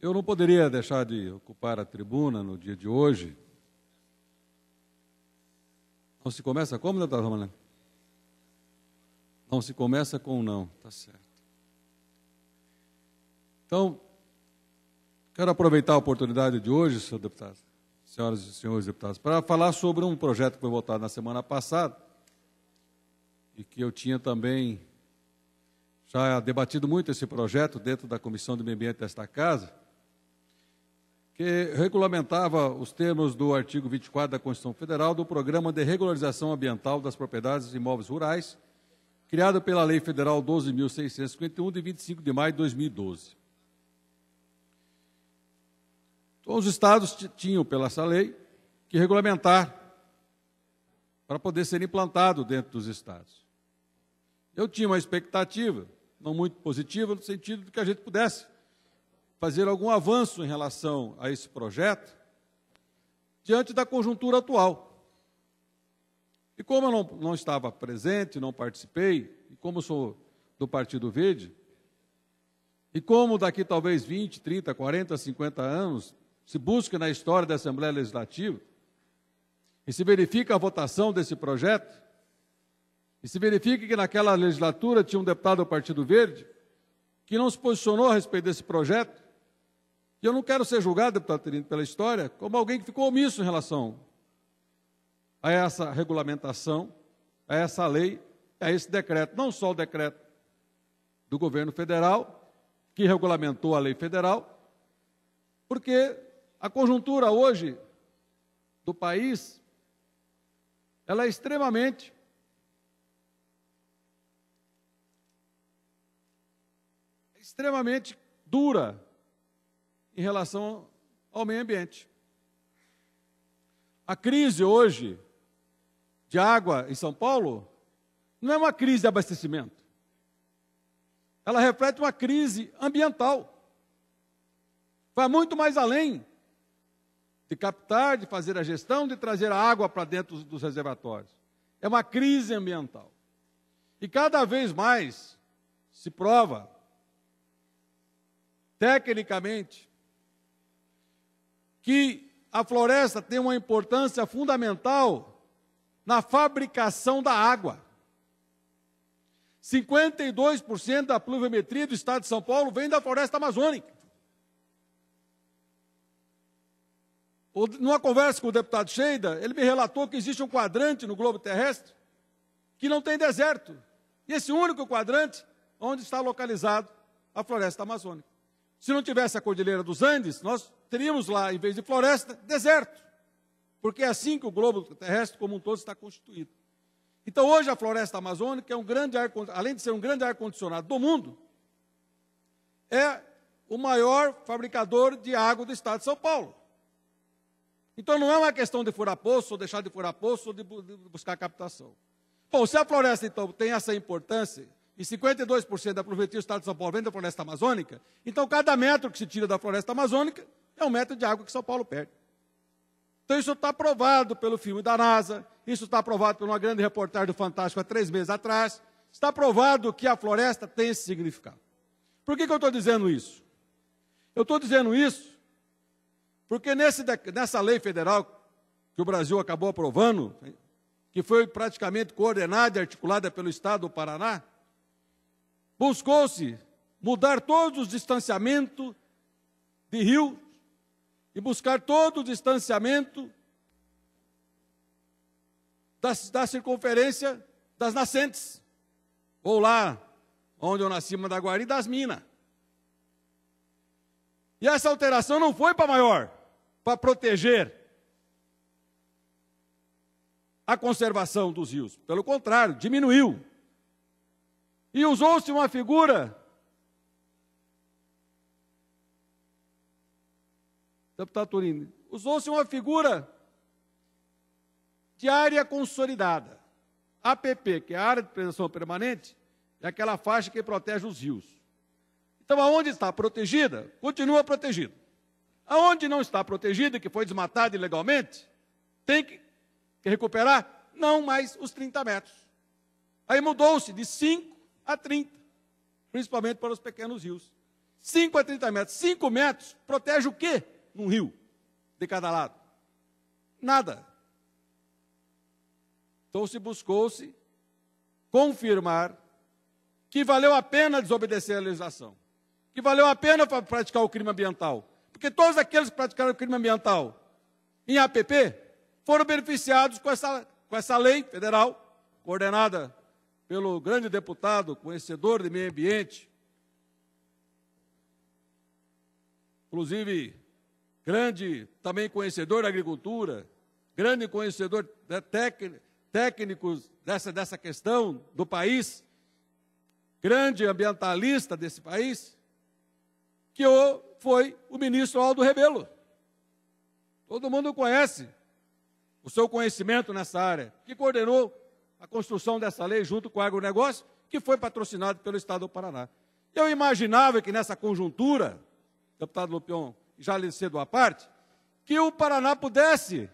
Eu não poderia deixar de ocupar a tribuna no dia de hoje. Não se começa como, deputado Romalena? Não se começa com não, tá certo. Então, quero aproveitar a oportunidade de hoje, senhor deputado, senhoras e senhores deputados, para falar sobre um projeto que foi votado na semana passada e que eu tinha também já debatido muito esse projeto dentro da Comissão de Meio Ambiente desta Casa, que regulamentava os termos do artigo 24 da Constituição Federal do Programa de Regularização Ambiental das Propriedades e Imóveis Rurais, criado pela Lei Federal 12.651, de 25 de maio de 2012. Então, os estados tinham, pela essa lei, que regulamentar para poder ser implantado dentro dos estados. Eu tinha uma expectativa, não muito positiva, no sentido de que a gente pudesse fazer algum avanço em relação a esse projeto diante da conjuntura atual. E como eu não estava presente, não participei, e como eu sou do Partido Verde, e como daqui talvez 20, 30, 40, 50 anos se busca na história da Assembleia Legislativa e se verifica a votação desse projeto, e se verifica que naquela legislatura tinha um deputado do Partido Verde que não se posicionou a respeito desse projeto. E eu não quero ser julgado, deputado Terino, pela história, como alguém que ficou omisso em relação a essa regulamentação, a essa lei, a esse decreto. Não só o decreto do governo federal, que regulamentou a lei federal, porque a conjuntura hoje do país, ela é extremamente dura em relação ao meio ambiente. A crise hoje de água em São Paulo não é uma crise de abastecimento. Ela reflete uma crise ambiental. Vai muito mais além de captar, de fazer a gestão, de trazer a água para dentro dos reservatórios. É uma crise ambiental. E cada vez mais se prova, tecnicamente, que a floresta tem uma importância fundamental na fabricação da água. 52% da pluviometria do estado de São Paulo vem da floresta amazônica. Numa conversa com o deputado Sheida, ele me relatou que existe um quadrante no globo terrestre que não tem deserto. E esse único quadrante, onde está localizado a floresta amazônica. Se não tivesse a Cordilheira dos Andes, nós teríamos lá, em vez de floresta, deserto. Porque é assim que o globo terrestre como um todo está constituído. Então, hoje, a floresta amazônica é além de ser um grande ar-condicionado do mundo, é o maior fabricador de água do estado de São Paulo. Então, não é uma questão de furar poço, ou deixar de furar poço, ou de buscar captação. Bom, se a floresta, então, tem essa importância, e 52% da pluviometria do estado de São Paulo vem da floresta amazônica, então cada metro que se tira da floresta amazônica é um metro de água que São Paulo perde. Então isso está provado pelo filme da NASA, isso está provado por uma grande reportagem do Fantástico há 3 meses atrás, está provado que a floresta tem esse significado. Por que eu estou dizendo isso? Eu estou dizendo isso porque nessa lei federal que o Brasil acabou aprovando, que foi praticamente coordenada e articulada pelo Estado do Paraná, buscou-se mudar todos os distanciamentos de rios e buscar todo o distanciamento da circunferência das nascentes, ou lá onde eu nasci, Mandaguari, das minas. E essa alteração não foi para maior, para proteger a conservação dos rios. Pelo contrário, diminuiu. E usou-se uma figura, deputado Turini, usou-se uma figura de área consolidada. APP, que é a área de preservação permanente, é aquela faixa que protege os rios. Então, aonde está protegida, continua protegida. Aonde não está protegida, que foi desmatada ilegalmente, tem que recuperar, não mais os 30 metros. Aí mudou-se de 5 a 30, principalmente para os pequenos rios. 5 a 30 metros. 5 metros protege o quê num rio de cada lado? Nada. Então buscou-se confirmar que valeu a pena desobedecer a legislação, que valeu a pena praticar o crime ambiental, porque todos aqueles que praticaram o crime ambiental em APP foram beneficiados com essa lei federal, coordenada pelo grande deputado, conhecedor de meio ambiente, inclusive grande também conhecedor da agricultura, grande conhecedor técnicos dessa questão do país, grande ambientalista desse país, que foi o ministro Aldo Rebelo. Todo mundo conhece o seu conhecimento nessa área, que coordenou a construção dessa lei junto com o agronegócio, que foi patrocinado pelo Estado do Paraná. Eu imaginava que nessa conjuntura, deputado Lupion, já lhe cedo à parte, que o Paraná pudesse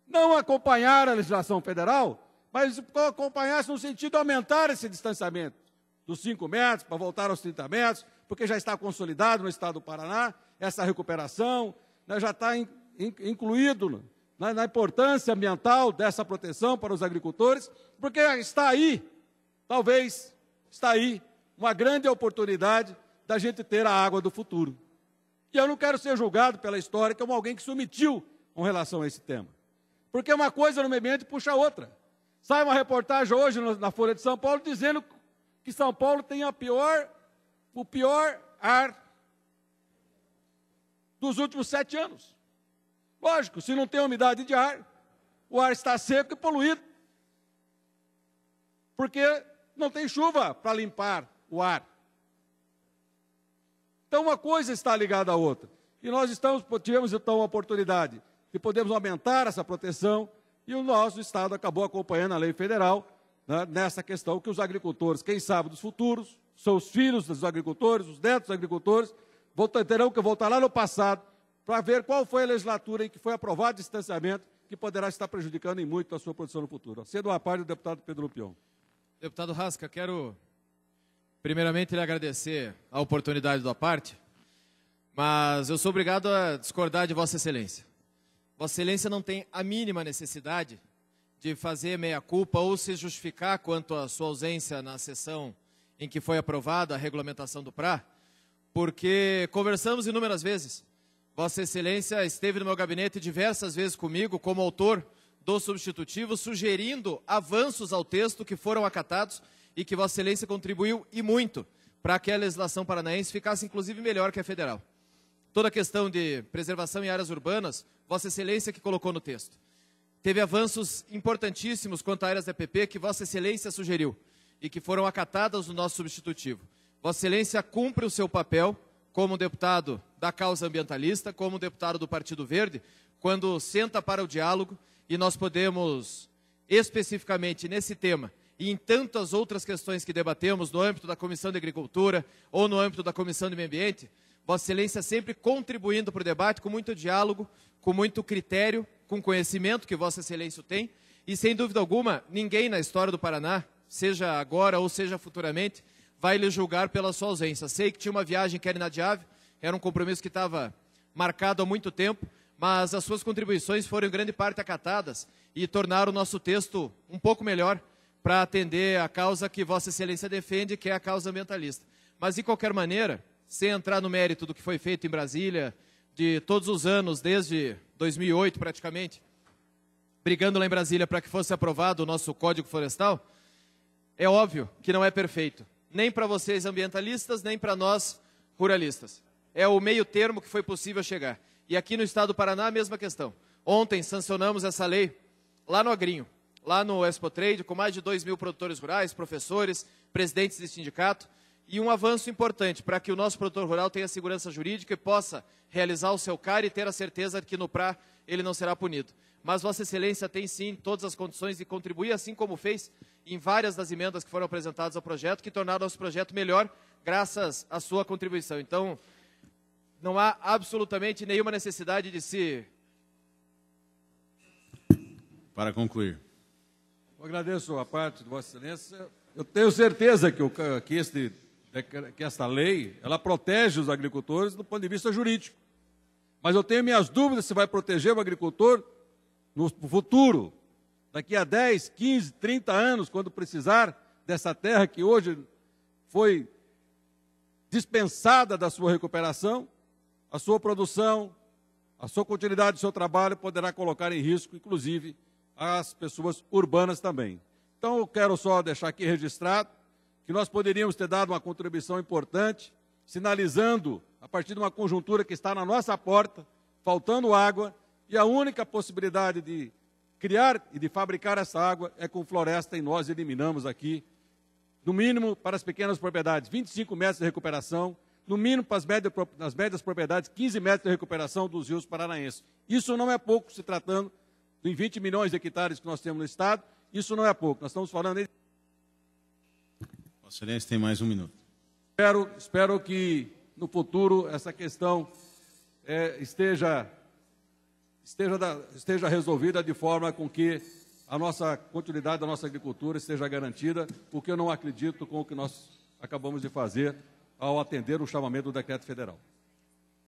não acompanhar a legislação federal, mas acompanhasse no sentido de aumentar esse distanciamento dos 5 metros para voltar aos 30 metros, porque já está consolidado no Estado do Paraná essa recuperação, né, já está incluído na importância ambiental dessa proteção para os agricultores, porque está aí, talvez, está aí uma grande oportunidade da gente ter a água do futuro. E eu não quero ser julgado pela história como alguém que se omitiu com relação a esse tema. Porque uma coisa no meio ambiente puxa a outra. Sai uma reportagem hoje na Folha de São Paulo dizendo que São Paulo tem o pior ar dos últimos 7 anos. Lógico, se não tem umidade de ar, o ar está seco e poluído. Porque não tem chuva para limpar o ar. Então, uma coisa está ligada à outra. E nós tivemos, então, a oportunidade de podermos aumentar essa proteção, e o nosso Estado acabou acompanhando a lei federal, né, nessa questão que os agricultores, quem sabe dos futuros, são os filhos dos agricultores, os netos dos agricultores, terão que voltar lá no passado para ver qual foi a legislatura em que foi aprovado o distanciamento, que poderá estar prejudicando em muito a sua produção no futuro. Cedo à parte do deputado Pedro Lupion. Deputado Rasca, quero primeiramente lhe agradecer a oportunidade da parte, mas eu sou obrigado a discordar de Vossa Excelência. Vossa Excelência não tem a mínima necessidade de fazer meia-culpa ou se justificar quanto à sua ausência na sessão em que foi aprovada a regulamentação do PRA, porque conversamos inúmeras vezes. Vossa Excelência esteve no meu gabinete diversas vezes comigo, como autor do substitutivo, sugerindo avanços ao texto que foram acatados e que Vossa Excelência contribuiu e muito para que a legislação paranaense ficasse inclusive melhor que a federal. Toda a questão de preservação em áreas urbanas, Vossa Excelência que colocou no texto. Teve avanços importantíssimos quanto a áreas da EPP que Vossa Excelência sugeriu e que foram acatadas no nosso substitutivo. Vossa Excelência cumpre o seu papel como deputado da causa ambientalista, como deputado do Partido Verde, quando senta para o diálogo e nós podemos, especificamente nesse tema, e em tantas outras questões que debatemos no âmbito da Comissão de Agricultura ou no âmbito da Comissão de Meio Ambiente, Vossa Excelência sempre contribuindo para o debate com muito diálogo, com muito critério, com conhecimento que Vossa Excelência tem, e sem dúvida alguma, ninguém na história do Paraná, seja agora ou seja futuramente, vai lhe julgar pela sua ausência. Sei que tinha uma viagem que era inadiável, era um compromisso que estava marcado há muito tempo, mas as suas contribuições foram em grande parte acatadas e tornaram o nosso texto um pouco melhor para atender a causa que Vossa Excelência defende, que é a causa ambientalista. Mas, de qualquer maneira, sem entrar no mérito do que foi feito em Brasília, de todos os anos, desde 2008 praticamente, brigando lá em Brasília para que fosse aprovado o nosso Código Florestal, é óbvio que não é perfeito, nem para vocês ambientalistas, nem para nós ruralistas. É o meio termo que foi possível chegar. E aqui no Estado do Paraná, a mesma questão. Ontem sancionamos essa lei lá no Agrinho, lá no Expo Trade, com mais de 2.000 produtores rurais, professores, presidentes de sindicato, e um avanço importante para que o nosso produtor rural tenha segurança jurídica e possa realizar o seu CAR e ter a certeza de que no PRA ele não será punido. Mas Vossa Excelência tem sim todas as condições de contribuir, assim como fez em várias das emendas que foram apresentadas ao projeto, que tornaram o nosso projeto melhor graças à sua contribuição. Então, não há absolutamente nenhuma necessidade de se... Para concluir. Eu agradeço a parte de Vossa Excelência. Eu tenho certeza que este que esta lei, ela protege os agricultores do ponto de vista jurídico. Mas eu tenho minhas dúvidas se vai proteger o agricultor no futuro, daqui a 10, 15, 30 anos, quando precisar dessa terra que hoje foi dispensada da sua recuperação, a sua produção, a sua continuidade do seu trabalho poderá colocar em risco, inclusive, as pessoas urbanas também. Então, eu quero só deixar aqui registrado que nós poderíamos ter dado uma contribuição importante, sinalizando, a partir de uma conjuntura que está na nossa porta, faltando água, e a única possibilidade de criar e de fabricar essa água é com floresta, e nós eliminamos aqui, no mínimo para as pequenas propriedades, 25 metros de recuperação, no mínimo para as médias propriedades, 15 metros de recuperação dos rios paranaenses. Isso não é pouco, se tratando de 20 milhões de hectares que nós temos no Estado, isso não é pouco. Nós estamos falando aí... Vossa Excelência tem mais um minuto. Espero que no futuro essa questão esteja resolvida de forma com que a nossa continuidade da nossa agricultura esteja garantida, porque eu não acredito com o que nós acabamos de fazer ao atender o chamamento do decreto federal.